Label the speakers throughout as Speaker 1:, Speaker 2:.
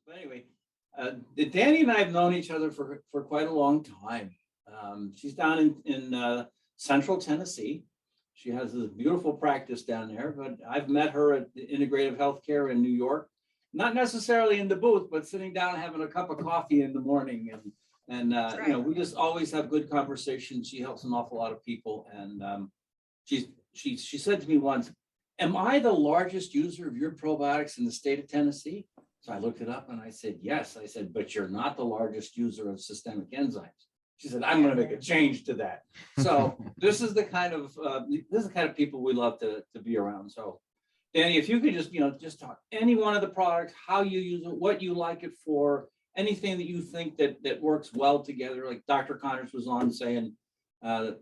Speaker 1: But anyway, Dani and I have known each other for quite a long time. She's down in Central Tennessee. She has this beautiful practice down there, but I've met her at the Integrative Healthcare in New York, not necessarily in the booth, but sitting down and having a cup of coffee in the morning. And
Speaker 2: Right.
Speaker 1: you know, we just always have good conversations. She helps an awful lot of people. And she said to me once, "Am I the largest user of your probiotics in the state of Tennessee?" So I looked it up and I said, "Yes." I said, "But you're not the largest user of systemic enzymes." She said, "I'm going to make a change to that." So this is the kind of people we love to be around. So Dani, if you could just talk any one of the products, how you use it, what you like it for, anything that you think that works well together. Like Dr. Connors was on saying the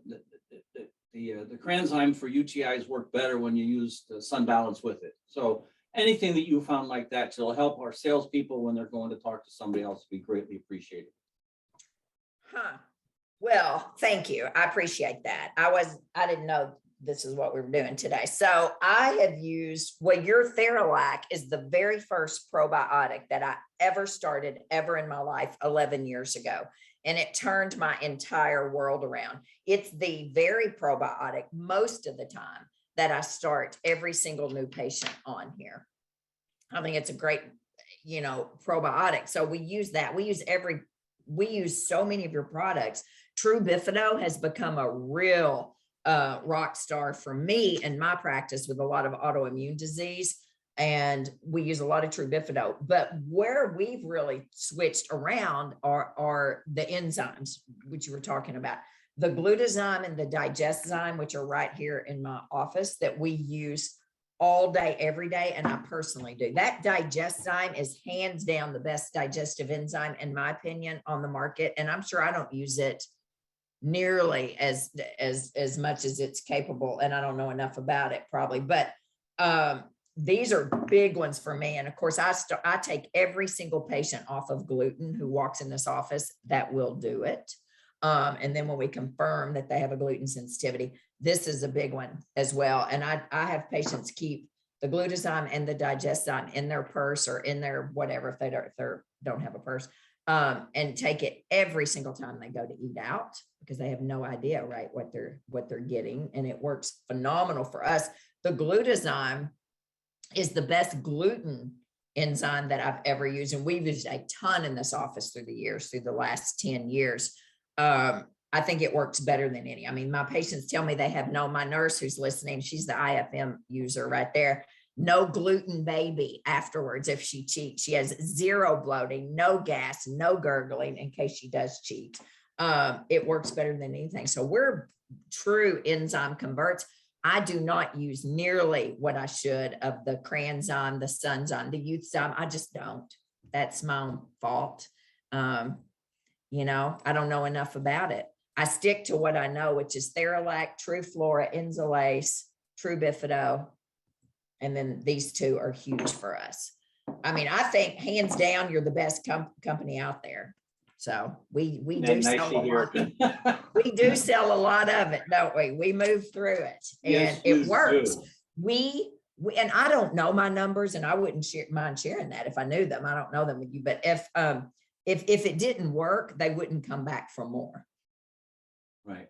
Speaker 1: Cranzyme for UTIs work better when you use the Sun Balance with it. So anything that you found like that to help our salespeople when they're going to talk to somebody else would be greatly appreciated.
Speaker 2: Well, thank you. I appreciate that. I didn't know this is what we were doing today. So I have used, your Theralac is the very first probiotic that I ever started in my life 11 years ago. And it turned my entire world around. It's the very probiotic most of the time that I start every single new patient on here. I think it's a great, probiotic. So we use that. We use so many of your products. True Bifido has become a real rock star for me in my practice with a lot of autoimmune disease. And we use a lot of True Bifido, but where we've really switched around are the enzymes, which you were talking about, the glutathione and the digestzyme, which are right here in my office that we use all day, every day. And I personally do. That digestzyme is hands down the best digestive enzyme, in my opinion, on the market. And I'm sure I don't use it nearly as much as it's capable. And I don't know enough about it probably, but these are big ones for me. And of course, I take every single patient off of gluten who walks in this office that will do it. And then when we confirm that they have a gluten sensitivity, this is a big one as well. And I have patients keep the glutathione and the digestzyme in their purse or in their whatever, if they don't have a purse, and take it every single time they go to eat out, because they have no idea, right, what they're getting. And it works phenomenal for us. The glutathione is the best gluten enzyme that I've ever used. And we've used a ton in this office through the last 10 years. I think it works better than any. I mean, my patients tell me they have my nurse who's listening, she's the IFM user right there. No gluten baby afterwards if she cheats. She has zero bloating, no gas, no gurgling in case she does cheat. It works better than anything. So we're true enzyme converts. I do not use nearly what I should of the Cranzyme, the Sunzyme, the Youthzyme. I just don't. That's my own fault. I don't know enough about it. I stick to what I know, which is Theralac, True Flora, Enzolase, True Bifido. And then these two are huge for us. I mean, I think hands down, you're the best company out there. So we do sell a lot. We do sell a lot of it, don't we? We move through it, and
Speaker 1: yes,
Speaker 2: it works.
Speaker 1: Do.
Speaker 2: We and I don't know my numbers, and I wouldn't mind sharing that if I knew them. I don't know them with you, but if it didn't work, they wouldn't come back for more.
Speaker 1: Right.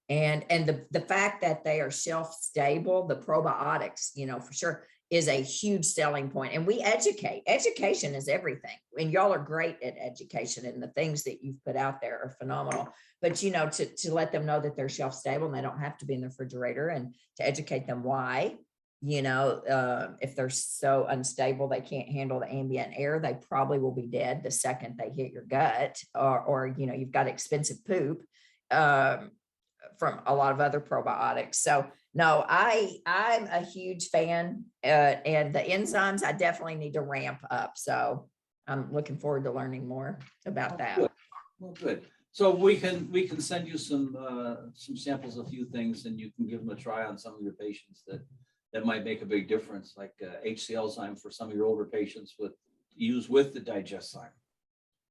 Speaker 2: And the fact that they are shelf stable, the probiotics, for sure, is a huge selling point. And we educate. Education is everything. And y'all are great at education, and the things that you've put out there are phenomenal. But, to let them know that they're shelf stable and they don't have to be in the refrigerator, and to educate them why, if they're so unstable, they can't handle the ambient air, they probably will be dead the second they hit your gut, or you've got expensive poop from a lot of other probiotics. So no, I'm a huge fan, and the enzymes I definitely need to ramp up. So I'm looking forward to learning more about that.
Speaker 1: Good. Well, good. So we can send you some samples of a few things, and you can give them a try on some of your patients that might make a big difference, like HCl-zyme for some of your older patients use with the digestzyme,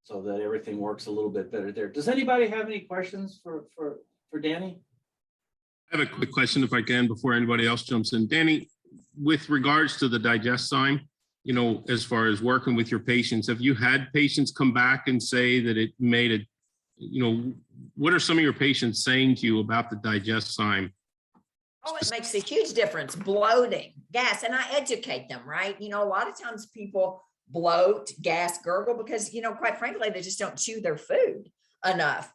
Speaker 1: so that everything works a little bit better there. Does anybody have any questions for Dani?
Speaker 3: I have a quick question, if I can, before anybody else jumps in. Dani, with regards to the digestzyme, you know, as far as working with your patients, have you had patients come back and say that it made a, you know, what are some of your patients saying to you about the Digest-Zyme?
Speaker 2: Oh, it makes a huge difference. Bloating, gas, and I educate them, right? You know, a lot of times people bloat, gas, gurgle because, you know, quite frankly, they just don't chew their food enough.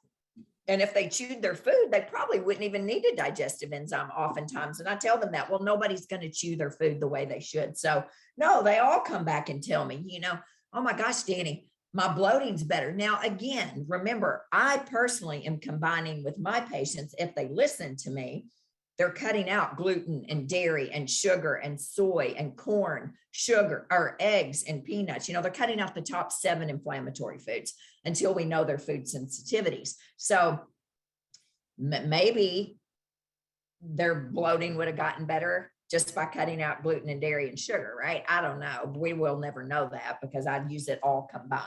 Speaker 2: And if they chewed their food, they probably wouldn't even need a digestive enzyme oftentimes. And I tell them that, well, nobody's going to chew their food the way they should. So no, they all come back and tell me, you know, oh my gosh, Dani, my bloating's better. Now, again, remember, I personally am combining with my patients. If they listen to me, they're cutting out gluten and dairy and sugar and soy and corn, sugar or eggs and peanuts. You know, they're cutting out the top 7 inflammatory foods until we know their food sensitivities. So maybe their bloating would have gotten better just by cutting out gluten and dairy and sugar, right? I don't know. We will never know that because I'd use it all combined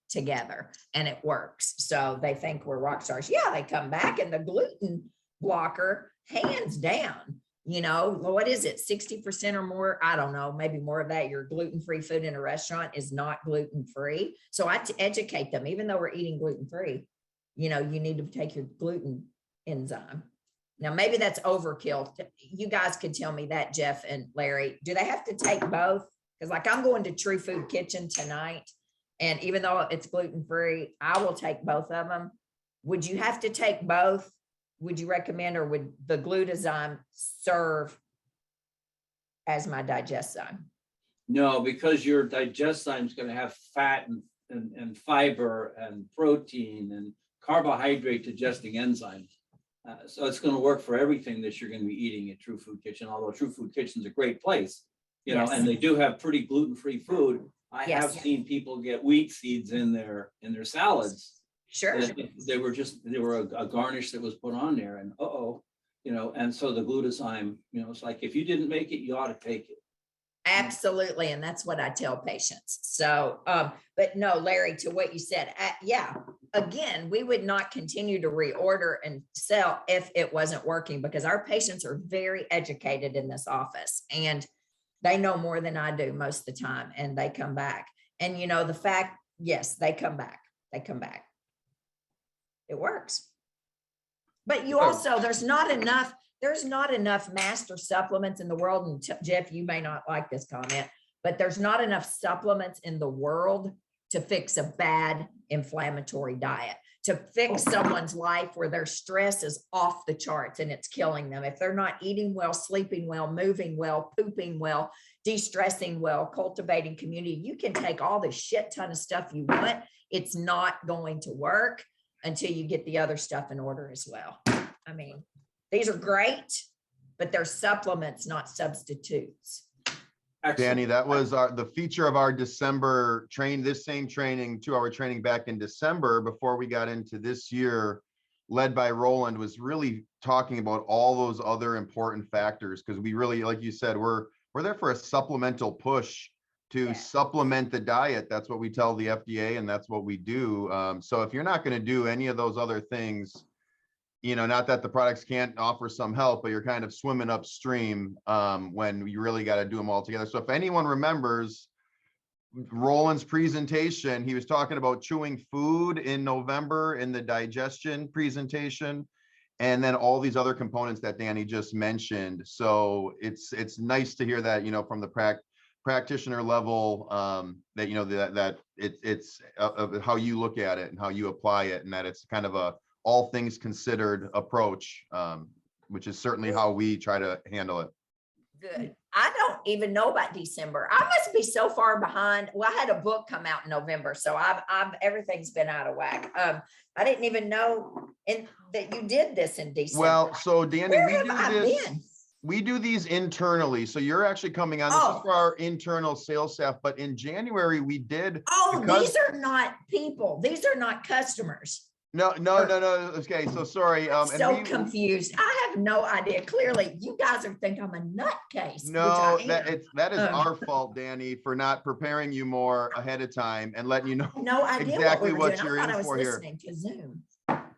Speaker 2: together and it works. So they think we're rock stars. Yeah, they come back and the gluten blocker, hands down, you know, what is it? 60% or more? I don't know, maybe more of that. Your gluten-free food in a restaurant is not gluten-free. So I educate them, even though we're eating gluten-free, you know, you need to take your gluten enzyme. Now, maybe that's overkill. You guys could tell me that, Jeff and Larry. Do they have to take both? Because like I'm going to True Food Kitchen tonight, and even though it's gluten-free, I will take both of them. Would you have to take both? Would you recommend, or would the glutathione serve as my Digest-Zyme?
Speaker 1: No, because your Digest-Zyme is going to have fat and fiber and protein and carbohydrate digesting enzymes. So it's going to work for everything that you're going to be eating at True Food Kitchen, although True Food Kitchen is a great place, you know, and they do have pretty gluten-free food. I have seen people get wheat seeds in their salads.
Speaker 2: Sure.
Speaker 1: They were a garnish that was put on there, and you know, and so the glutathione, you know, it's like, if you didn't make it, you ought to take it.
Speaker 2: Absolutely. And that's what I tell patients. So, but no, Larry, to what you said, yeah, again, we would not continue to reorder and sell if it wasn't working, because our patients are very educated in this office and they know more than I do most of the time, and they come back. And, you know, the fact, yes, they come back. It works. But you also, there's not enough master supplements in the world. And Jeff, you may not like this comment, but there's not enough supplements in the world to fix a bad inflammatory diet, to fix someone's life where their stress is off the charts and it's killing them. If they're not eating well, sleeping well, moving well, pooping well, de-stressing well, cultivating community, you can take all the shit ton of stuff you want. It's not going to work until you get the other stuff in order as well. I mean, these are great, but they're supplements, not substitutes.
Speaker 4: Dani, that was the feature of our December this same training, 2-hour training back in December before we got into this year, led by Roland, was really talking about all those other important factors. Because we really, like you said, we're there for a supplemental push to supplement the diet. That's what we tell the FDA, and that's what we do. So if you're not going to do any of those other things, you know, not that the products can't offer some help, but you're kind of swimming upstream when you really got to do them all together. So if anyone remembers Roland's presentation, he was talking about chewing food in November in the digestion presentation, and then all these other components that Dani just mentioned. So it's nice to hear that, you know, from the practitioner level, that, you know, that it's how you look at it and how you apply it, and that it's kind of a all things considered approach, which is certainly how we try to handle it.
Speaker 2: Good. I don't even know about December. I must be so far behind. Well, I had a book come out in November, so I've everything's been out of whack. I didn't even know that you did this in December.
Speaker 4: Well, so Dani,
Speaker 2: Where
Speaker 4: we do these internally. So you're actually coming on. This is for our internal sales staff. But in January, we did.
Speaker 2: These are not people. These are not customers.
Speaker 4: No. Okay, so sorry.
Speaker 2: So confused. I have no idea. Clearly, you guys are thinking I'm a nutcase.
Speaker 4: No, that is our fault, Dani, for not preparing you more ahead of time and letting you know
Speaker 2: no idea
Speaker 4: exactly
Speaker 2: what
Speaker 4: you're in for here.
Speaker 2: To Zoom.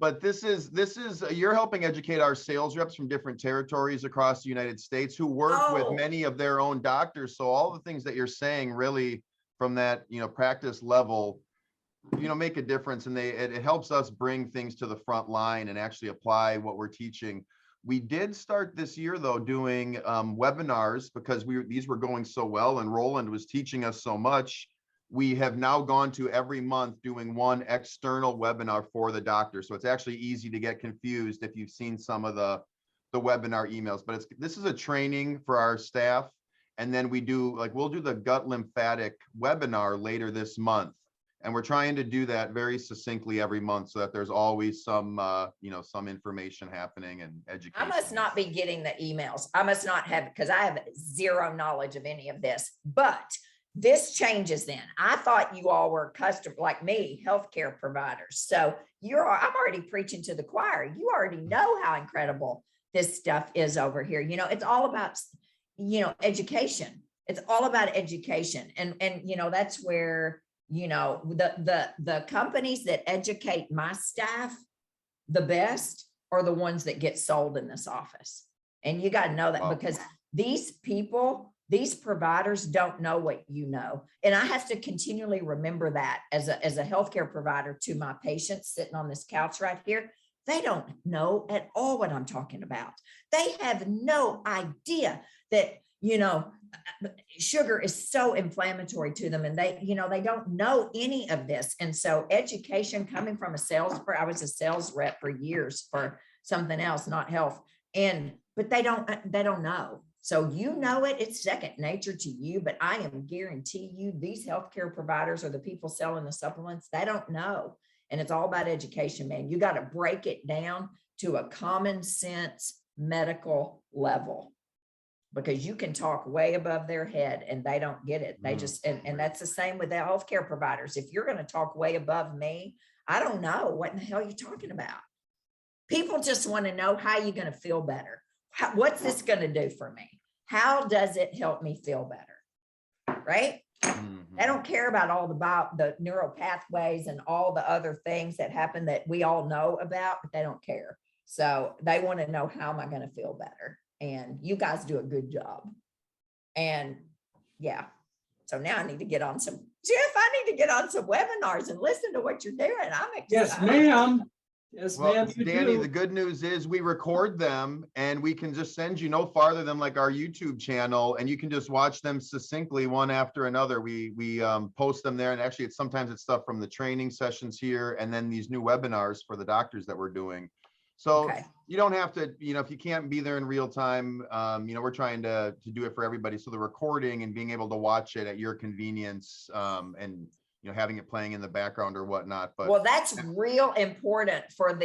Speaker 4: But this is, you're helping educate our sales reps from different territories across the United States who work with
Speaker 2: Oh.
Speaker 4: many of their own doctors. So all the things that you're saying really from that, practice level, make a difference. And it helps us bring things to the front line and actually apply what we're teaching. We did start this year though, doing webinars because these were going so well and Roland was teaching us so much. We have now gone to every month doing one external webinar for the doctor. So it's actually easy to get confused if you've seen some of the webinar emails, but this is a training for our staff. And then we'll do the gut lymphatic webinar later this month. And we're trying to do that very succinctly every month so that there's always some, some information happening and education.
Speaker 2: I must not be getting the emails. I must not have, because I have zero knowledge of any of this, but this changes then. I thought you all were like me, healthcare providers. So I'm already preaching to the choir. You already know how incredible this stuff is over here. It's all about, education. It's all about education. And that's where, the companies that educate my staff the best are the ones that get sold in this office. And you got to know that because these providers don't know what you know. And I have to continually remember that as a healthcare provider to my patients sitting on this couch right here. They don't know at all what I'm talking about. They have no idea that, sugar is so inflammatory to them and they don't know any of this. And so education coming from I was a sales rep for years for something else, not health. But they don't know. So it's second nature to you, but I am guarantee you these healthcare providers or the people selling the supplements, they don't know. And it's all about education, man. You got to break it down to a common sense medical level because you can talk way above their head and they don't get it. They just, and that's the same with the healthcare providers. If you're going to talk way above me, I don't know what in the hell you're talking about. People just want to know how you're going to feel better. What's this going to do for me? How does it help me feel better? Right?
Speaker 4: Mm-hmm.
Speaker 2: They don't care about all the neural pathways and all the other things that happen that we all know about, but they don't care. So they want to know, how am I going to feel better? And you guys do a good job. And yeah, so now I need to get on some, Jeff, I need to get on some webinars and listen to what you're doing. I'm excited.
Speaker 1: Yes, ma'am. Yes,
Speaker 4: Well,
Speaker 1: ma'am. you
Speaker 4: Dani,
Speaker 1: do.
Speaker 4: the good news is we record them and we can just send you no farther than like our YouTube channel and you can just watch them succinctly one after another. We post them there and actually sometimes it's stuff from the training sessions here and then these new webinars for the doctors that we're doing. So
Speaker 2: Okay.
Speaker 4: you don't have to, if you can't be there in real time, we're trying to do it for everybody. So the recording and being able to watch it at your convenience and having it playing in the background or whatnot. But
Speaker 2: well, that's real important for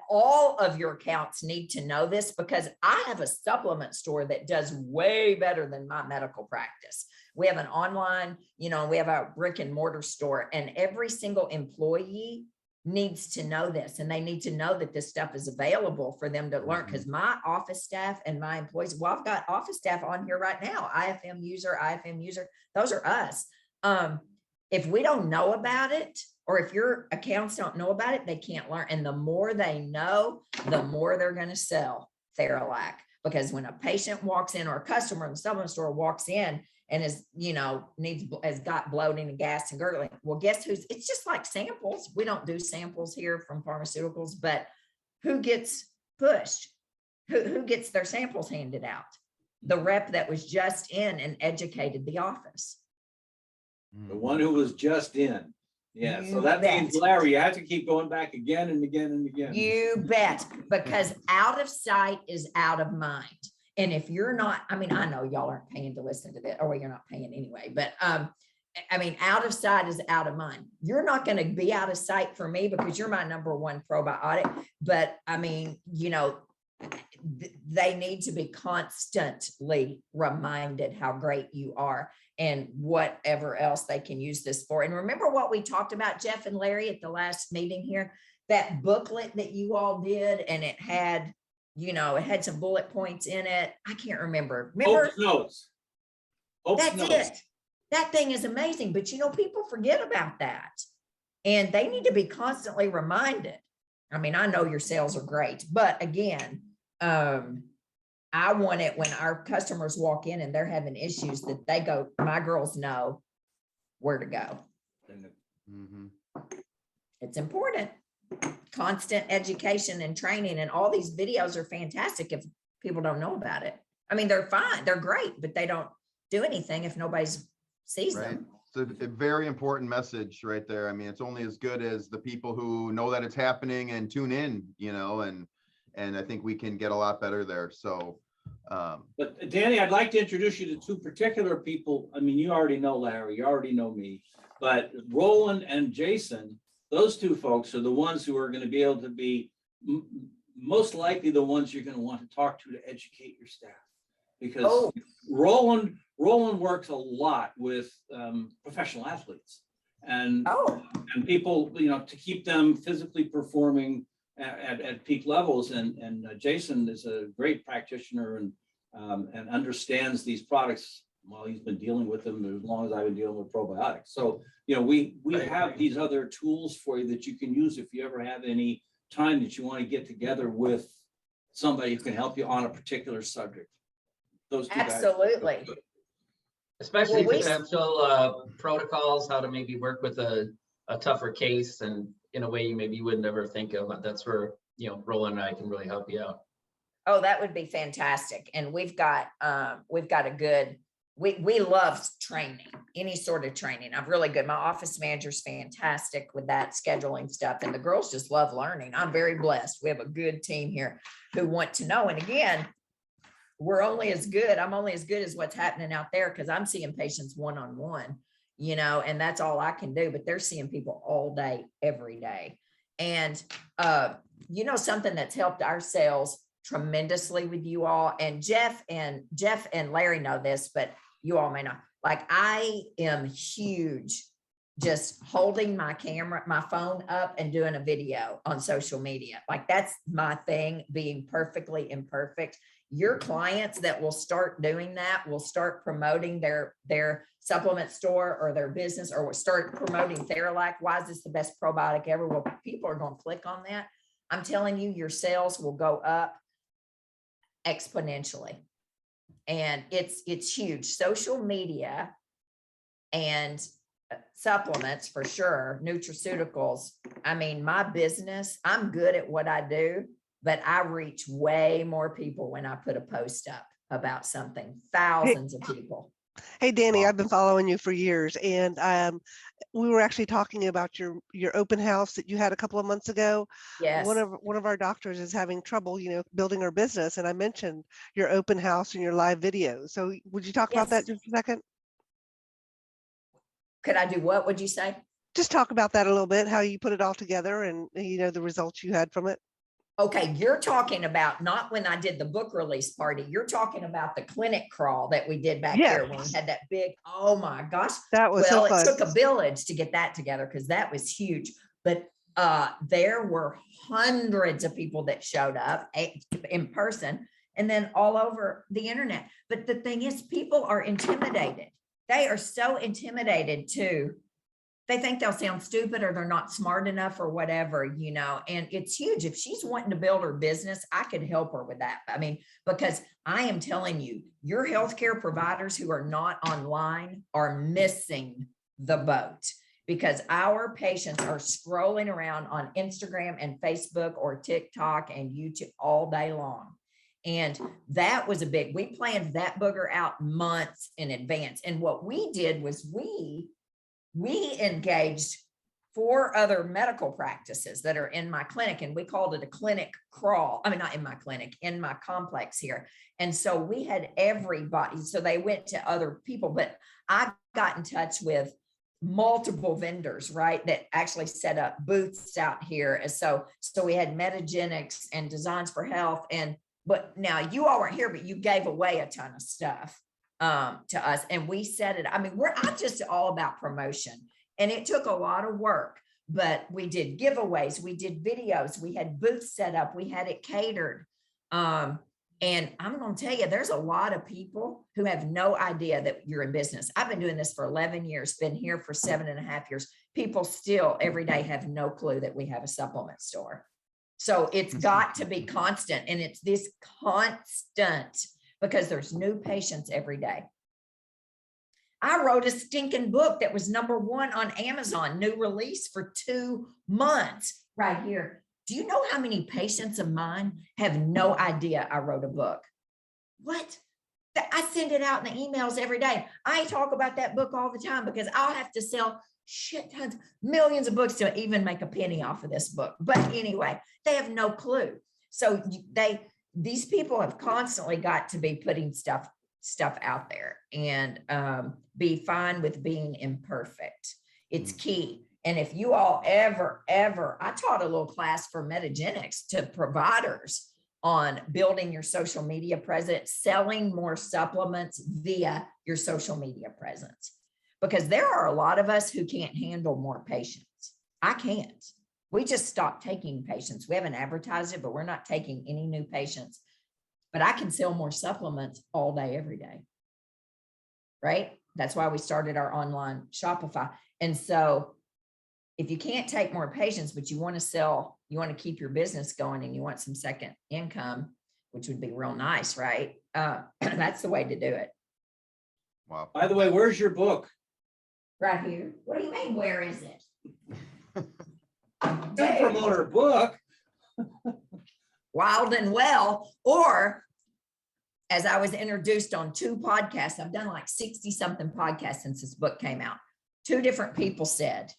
Speaker 2: all of your accounts need to know this because I have a supplement store that does way better than my medical practice. We have an online, we have a brick and mortar store and every single employee needs to know this and they need to know that this stuff is available for them to learn because my office staff and my employees, well, I've got office staff on here right now, IFM user, those are us. If we don't know about it, or if your accounts don't know about it, they can't learn. And the more they know, the more they're going to sell Theralac. Because when a patient walks in or a customer in the supplement store walks in and is, has got bloating and gas and gurgling, well, guess it's just like samples. We don't do samples here from pharmaceuticals, but who gets pushed? Who gets their samples handed out? The rep that was just in and educated the office.
Speaker 1: The one who was just in. Yeah, so that means,
Speaker 2: bet.
Speaker 1: Larry, you have to keep going back again and again and again.
Speaker 2: You bet, because out of sight is out of mind. And if you're not, I know y'all aren't paying to listen to that, or you're not paying anyway, but out of sight is out of mind. You're not going to be out of sight for me because you're my number one probiotic. But they need to be constantly reminded how great you are and whatever else they can use this for. And remember what we talked about, Jeff and Larry, at the last meeting here, that booklet that you all did, and it had, it had some bullet points in it. I can't remember.
Speaker 1: Hope's Notes.
Speaker 2: That's it. That thing is amazing, but people forget about that and they need to be constantly reminded. I mean, I know your sales are great, but again, I want it when our customers walk in and they're having issues that they go, my girls know where to go.
Speaker 4: Mhm.
Speaker 2: It's important. Constant education and training, and all these videos are fantastic if people don't know about it. I mean, they're fine, they're great, but they don't do anything if nobody's sees
Speaker 4: Right.
Speaker 2: them.
Speaker 4: It's a very important message right there. I mean, it's only as good as the people who know that it's happening and tune in, and I think we can get a lot better there. So,
Speaker 1: But Danny, I'd like to introduce you to two particular people. I mean, you already know Larry, you already know me, but Roland and Jason, those two folks are the ones who are going to be able to be most likely the ones you're going to want to talk to educate your staff. Because
Speaker 2: Oh.
Speaker 1: Roland works a lot with professional athletes and people, to keep them physically performing at peak levels. And Jason is a great practitioner and understands these products. Well, he's been dealing with them as long as I've been dealing with probiotics. So, we have these other tools for you that you can use if you ever have any time that you want to get together with somebody who can help you on a particular subject. Those two guys.
Speaker 2: Absolutely.
Speaker 5: Especially
Speaker 2: Well,
Speaker 5: potential protocols, how to maybe work with a tougher case and in a way you maybe would never think of. That's where, Roland and I can really help you out.
Speaker 2: Oh, that would be fantastic. And we've got a good, we love training, any sort of training. I'm really good. My office manager's fantastic with that scheduling stuff. And the girls just love learning. I'm very blessed. We have a good team here who want to know. And again, I'm only as good as what's happening out there, because I'm seeing patients one-on-one, and that's all I can do, but they're seeing people all day, every day. And, something that's helped our sales tremendously with you all, and Jeff and Larry know this, but you all may not, like, I am huge just holding my phone up and doing a video on social media. Like, that's my thing, being perfectly imperfect. Your clients that will start doing that will start promoting their supplement store or their business, or will start promoting Theralac. Why is this the best probiotic ever? Well, people are going to click on that. I'm telling you, your sales will go up exponentially. And it's huge. Social media and supplements for sure, nutraceuticals. I mean, my business, I'm good at what I do, but I reach way more people when I put a post up about something, thousands of people.
Speaker 6: Hey, Dani,
Speaker 4: Wow.
Speaker 6: I've been following you for years, and we were actually talking about your open house that you had a couple of months ago.
Speaker 2: Yes.
Speaker 6: One of our doctors is having trouble, building her business, and I mentioned your open house and your live videos. So would you talk about that just a second?
Speaker 2: Could I do what? Would you say?
Speaker 6: Just talk about that a little bit, how you put it all together and, the results you had from it.
Speaker 2: Okay, you're talking about not when I did the book release party. You're talking about the clinic crawl that we did back here when we had that big, oh my gosh.
Speaker 6: That was so fun.
Speaker 2: It took a village to get that together, because that was huge. But there were hundreds of people that showed up in person and then all over the internet. But the thing is, people are intimidated. They are so intimidated too. They think they'll sound stupid or they're not smart enough or whatever, and it's huge. If she's wanting to build her business, I could help her with that. I mean, because I am telling you, your healthcare providers who are not online are missing the boat, because our patients are scrolling around on Instagram and Facebook or TikTok and YouTube all day long. And that was we planned that booger out months in advance. And what we did was we engaged 4 other medical practices that are in my clinic, and we called it a clinic crawl. I mean, not in my clinic, in my complex here. And so we had everybody, so they went to other people, but I got in touch with multiple vendors, right, that actually set up booths out here. And so we had Metagenics and Designs for Health. But now you all weren't here, but you gave away a ton of stuff to us, and we said it. I mean, I'm just all about promotion, and it took a lot of work, but we did giveaways, we did videos, we had booths set up, we had it catered. And I'm going to tell you, there's a lot of people who have no idea that you're in business. I've been doing this for 11 years, been here for 7.5 years. People still every day have no clue that we have a supplement store. So it's got to be constant, and it's this constant because there's new patients every day. I wrote a stinking book that was #1 on Amazon, new release for 2 months right here. Do you know how many patients of mine have no idea I wrote a book? What? I send it out in the emails every day. I talk about that book all the time because I'll have to sell shit tons, millions of books to even make a penny off of this book. But anyway, they have no clue. So these people have constantly got to be putting stuff out there and be fine with being imperfect. It's key. And if you all ever, I taught a little class for metagenics to providers on building your social media presence, selling more supplements via your social media presence. Because there are a lot of us who can't handle more patients. I can't. We just stopped taking patients. We haven't advertised it, but we're not taking any new patients. But I can sell more supplements all day, every day. Right? That's why we started our online Shopify. And so if you can't take more patients, but you want to sell, you want to keep your business going and you want some second income, which would be real nice, right? That's the way to do it.
Speaker 4: Wow.
Speaker 1: By the way, where's your book?
Speaker 2: Right here. What do you mean, where is it?
Speaker 1: Don't promote her book.
Speaker 2: Wild and Well, or as I was introduced on 2 podcasts, I've done like 60 something podcasts since this book came out. 2 different people said,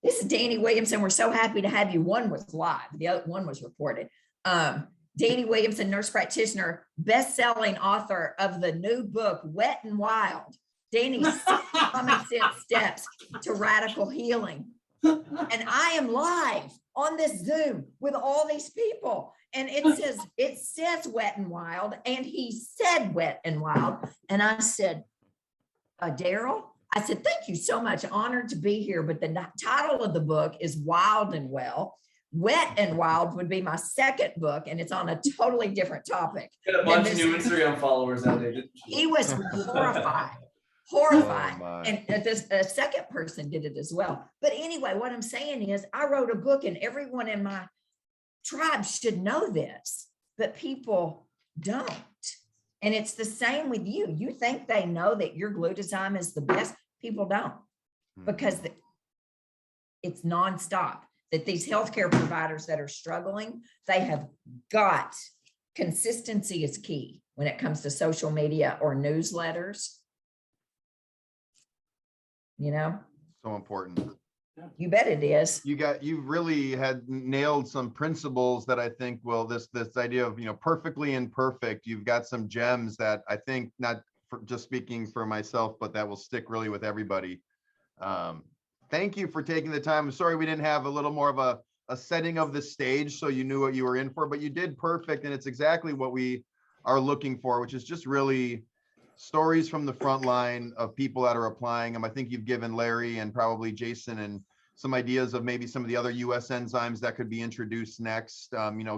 Speaker 2: this is Dani Williamson. We're so happy to have you. One was live. The other one was recorded. Dani Williamson, nurse practitioner, best-selling author of the new book, Wet and Wild. Dani's common sense steps to radical healing. And I am live on this Zoom with all these people. And it says Wet and Wild. And he said Wet and Wild. And I said, Daryl, I said, thank you so much. Honored to be here. But the title of the book is Wild and Well. Wet and Wild would be my second book, and it's on a totally different topic.
Speaker 7: Got a bunch of new Instagram followers out there.
Speaker 2: He was horrified.
Speaker 4: Oh,
Speaker 2: And a second person did it as well. But anyway, what I'm saying is I wrote a book and everyone in my tribe should know this, but people don't. And it's the same with you. You think they know that your glutathione is the best. People don't, because it's nonstop. That these healthcare providers that are struggling, they have got, consistency is key when it comes to social media or newsletters. You know?
Speaker 4: So important.
Speaker 2: You bet it is.
Speaker 4: You really had nailed some principles that I think will, this idea of, perfectly imperfect. You've got some gems that I think, not for just speaking for myself, but that will stick really with everybody. Thank you for taking the time. I'm sorry we didn't have a little more of a setting of the stage so you knew what you were in for, but you did perfect. And it's exactly what we are looking for, which is just really stories from the front line of people that are applying them. I think you've given Larry and probably Jason and some ideas of maybe some of the other U.S.Enzymes that could be introduced next,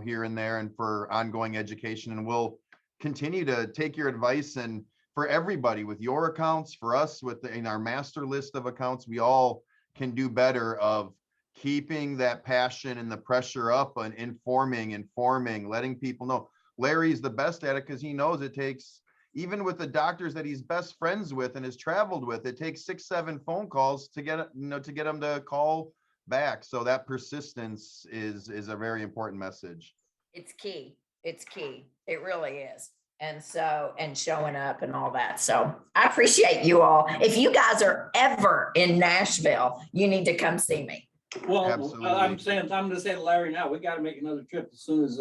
Speaker 4: here and there, and for ongoing education. And we'll continue to take your advice, and for everybody with your accounts, for us in our master list of accounts, we all can do better of keeping that passion and the pressure up and informing, letting people know. Larry's the best at it because he knows it takes, even with the doctors that he's best friends with and has traveled with, it takes 6-7 phone calls to get them to call back. So that persistence is a very important message.
Speaker 2: It's key. It's key. It really is. And showing up and all that. So I appreciate you all. If you guys are ever in Nashville, you need to come see me.
Speaker 1: Well,
Speaker 4: Absolutely.
Speaker 1: I'm going to say to Larry now, we got to make another trip as soon as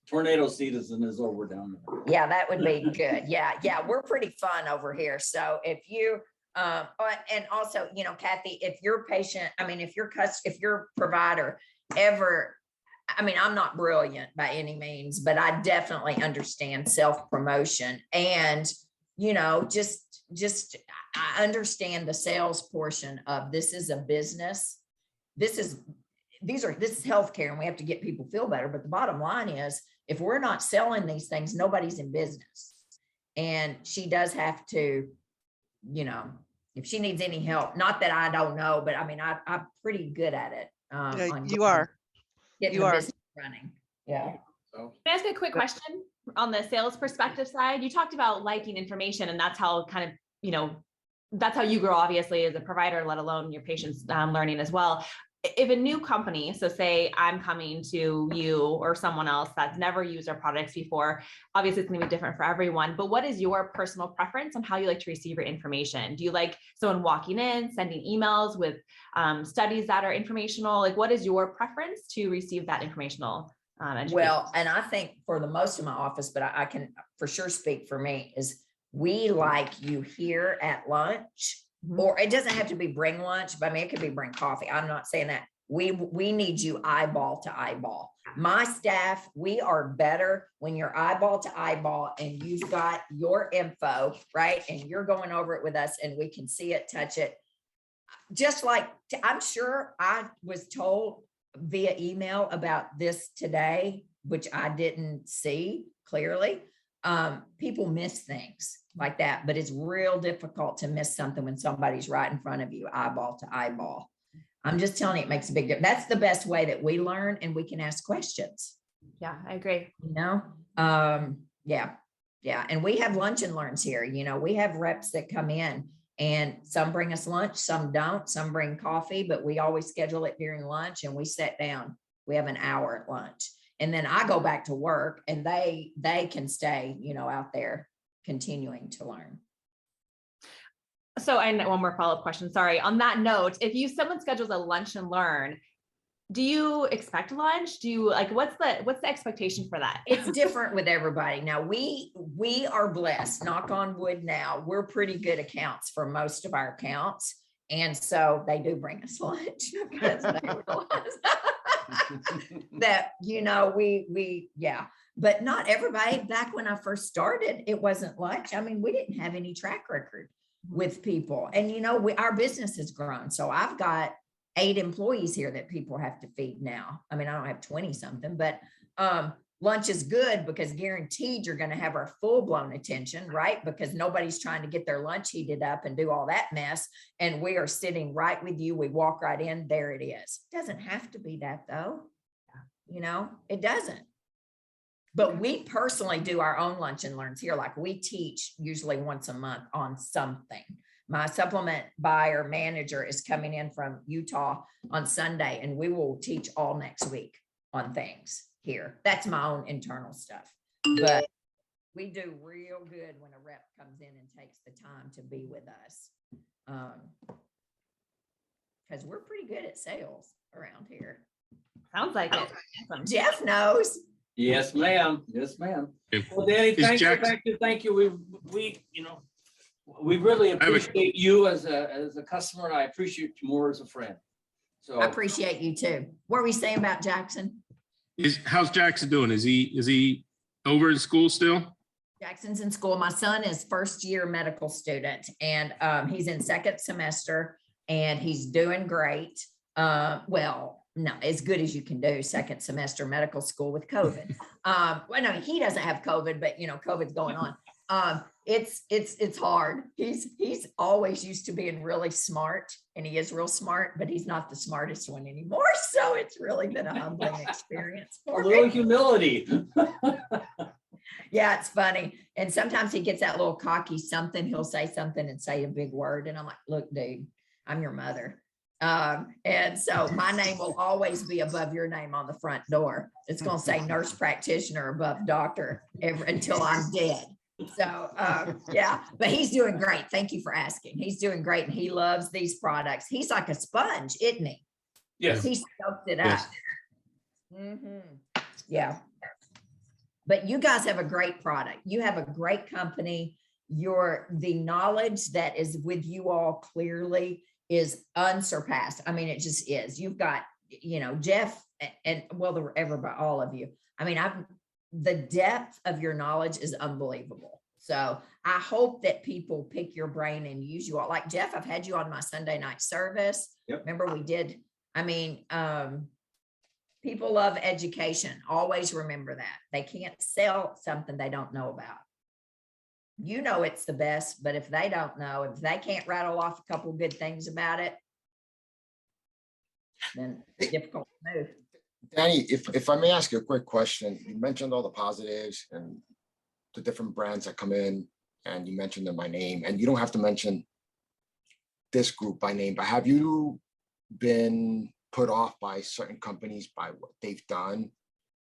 Speaker 1: tornado season is over down there.
Speaker 2: Yeah, that would be good. Yeah, we're pretty fun over here. So if you, and also, Kathy, if your patient, if your provider ever, I'm not brilliant by any means, but I definitely understand self-promotion and, just I understand the sales portion of this is a business. This is healthcare, and we have to get people feel better. But the bottom line is, if we're not selling these things, nobody's in business. And she does have to, if she needs any help, not that I don't know, but I'm pretty good at it.
Speaker 6: Yeah, you are.
Speaker 2: getting
Speaker 6: You
Speaker 2: the
Speaker 6: are.
Speaker 2: business running. Yeah.
Speaker 1: So,
Speaker 8: Can I ask a quick question on the sales perspective side? You talked about liking information, and that's how kind of, that's how you grow, obviously, as a provider, let alone your patients learning as well. If a new company, so say I'm coming to you or someone else that's never used our products before, obviously it's going to be different for everyone, but what is your personal preference on how you like to receive your information? Do you like someone walking in, sending emails with studies that are informational? Like, what is your preference to receive that informational education?
Speaker 2: Well, and I think for the most of my office, but I can for sure speak for me, is we like you here at lunch. Or it doesn't have to be bring lunch, but I mean, it could be bring coffee. I'm not saying that. We need you eyeball to eyeball. My staff, we are better when you're eyeball to eyeball and you've got your info, right? And you're going over it with us and we can see it, touch it. Just like, I'm sure I was told via email about this today, which I didn't see clearly. People miss things like that, but it's real difficult to miss something when somebody's right in front of you, eyeball to eyeball. I'm just telling you, it makes a big difference. That's the best way that we learn, and we can ask questions.
Speaker 8: Yeah, I agree.
Speaker 2: Yeah. And we have lunch and learns here. We have reps that come in and some bring us lunch, some don't, some bring coffee, but we always schedule it during lunch and we sit down. We have an hour at lunch. And then I go back to work and they can stay, out there continuing to learn.
Speaker 8: So I know one more follow-up question. Sorry. On that note, if someone schedules a lunch and learn, do you expect lunch? Do you what's the expectation for that?
Speaker 2: It's different with everybody. Now we are blessed, knock on wood. Now we're pretty good accounts for most of our accounts. And so they do bring us lunch because they realize that, but not everybody. Back when I first started, it wasn't lunch. I mean, we didn't have any track record with people. And, our business has grown. So I've got 8 employees here that people have to feed now. I mean, I don't have 20 something, but lunch is good because guaranteed you're going to have our full blown attention, right? Because nobody's trying to get their lunch heated up and do all that mess. And we are sitting right with you. We walk right in. There it is. It doesn't have to be that though. It doesn't. But we personally do our own lunch and learns here. Like we teach usually once a month on something. My supplement buyer manager is coming in from Utah on Sunday, and we will teach all next week on things here. That's my own internal stuff. But we do real good when a rep comes in and takes the time to be with us. Because we're pretty good at sales around here.
Speaker 8: Sounds like it. Awesome.
Speaker 2: Jeff knows.
Speaker 1: yes, ma'am. Yes, ma'am.
Speaker 3: Okay.
Speaker 1: Well, Dani, thank you. We really appreciate you as a customer, and I appreciate you more as a friend. So
Speaker 2: I appreciate you too. What are we saying about Jackson?
Speaker 3: How's Jackson doing? Is he over in school still?
Speaker 2: Jackson's in school. My son is first year medical student, and he's in second semester, and he's doing great. Well, no, as good as you can do second semester medical school with COVID. Well, no, he doesn't have COVID, but COVID's going on. It's hard. He's always used to being really smart, and he is real smart, but he's not the smartest one anymore. So it's really been a humbling experience.
Speaker 1: a little humility.
Speaker 2: Yeah, it's funny. And sometimes he gets that little cocky something. He'll say something and say a big word. And I'm like, look, dude, I'm your mother. And so my name will always be above your name on the front door. It's going to say nurse practitioner above doctor until I'm dead. So, yeah, but he's doing great. Thank you for asking. He's doing great. And he loves these products. He's like a sponge, isn't he?
Speaker 1: Yes.
Speaker 2: He soaked it up.
Speaker 3: Yes.
Speaker 2: Yeah. But you guys have a great product. You have a great company. The knowledge that is with you all clearly is unsurpassed. I mean, it just is. You've got, Jeff and everybody, all of you. I mean, the depth of your knowledge is unbelievable. So I hope that people pick your brain and use you all. Like Jeff, I've had you on my Sunday night service.
Speaker 1: Yep.
Speaker 2: Remember we did. I mean, people love education. Always remember that. They can't sell something they don't know about. It's the best, but if they don't know, if they can't rattle off a couple good things about it, then it's difficult to move.
Speaker 9: Danny, if I may ask you a quick question, you mentioned all the positives and the different brands that come in, and you mentioned them by name, and you don't have to mention this group by name, but have you been put off by certain companies by what they've done?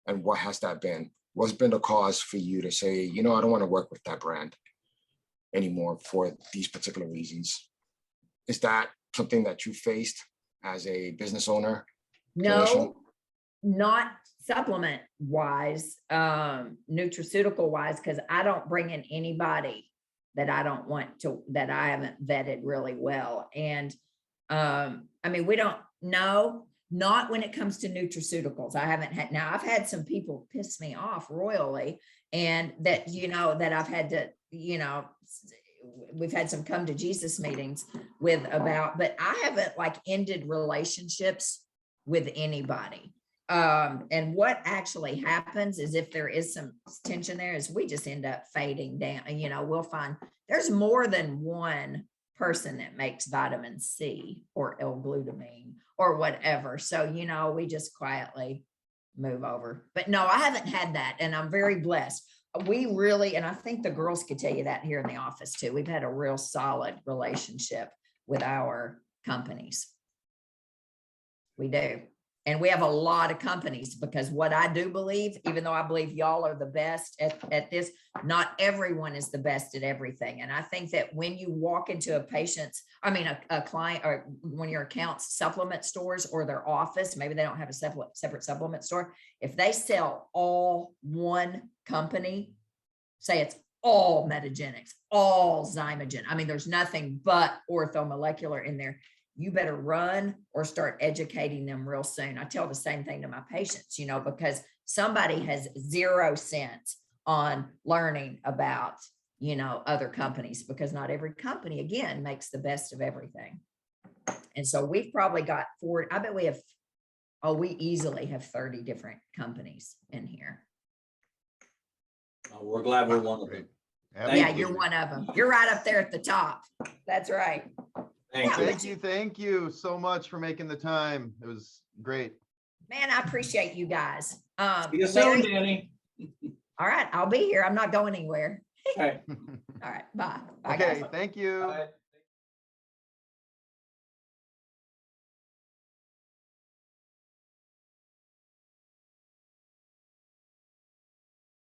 Speaker 9: And what has that been? What's been the cause for you to say, you know, I don't want to work with that brand anymore for these particular reasons? Is that something that you faced as a business owner?
Speaker 2: No, not supplement wise, nutraceutical wise, because I don't bring in anybody that I don't want to, that I haven't vetted really well. And I mean, we don't know, not when it comes to nutraceuticals. I haven't had, now I've had some people piss me off royally, and that, you know, that I've had to, you know, we've had some come to Jesus meetings with about, but I haven't like ended relationships with anybody. And what actually happens is if there is some tension there, is we just end up fading down. You know, we'll find there's more than one person that makes vitamin C or L-glutamine or whatever. So, you know, we just quietly move over. But no, I haven't had that, and I'm very blessed. We really, and I think the girls could tell you that here in the office too, we've had a real solid relationship with our companies. We do. And we have a lot of companies, because what I do believe, even though I believe y'all are the best at this, not everyone is the best at everything. And I think that when you walk into a client, or when your accounts supplement stores or their office, maybe they don't have a separate supplement store. If they sell all one company, say it's all Metagenics, all Zymogen, I mean, there's nothing but orthomolecular in there, you better run or start educating them real soon. I tell the same thing to my patients, you know, because somebody has 0 cents on learning about, you know, other companies, because not every company, again, makes the best of everything. And so we've probably got 4, I bet we have, we easily have 30 different companies in here.
Speaker 1: We're glad we're one of them.
Speaker 2: Yeah, you're one of them. You're right up there at the top. That's right.
Speaker 4: Thank you so much for making the time. It was great.
Speaker 2: Man, I appreciate you guys.
Speaker 1: See you soon, Danny.
Speaker 2: All right, I'll be here. I'm not going anywhere.
Speaker 1: Okay.
Speaker 2: All right, bye. Bye,
Speaker 4: Okay,
Speaker 2: guys.
Speaker 4: thank you.
Speaker 7: Bye.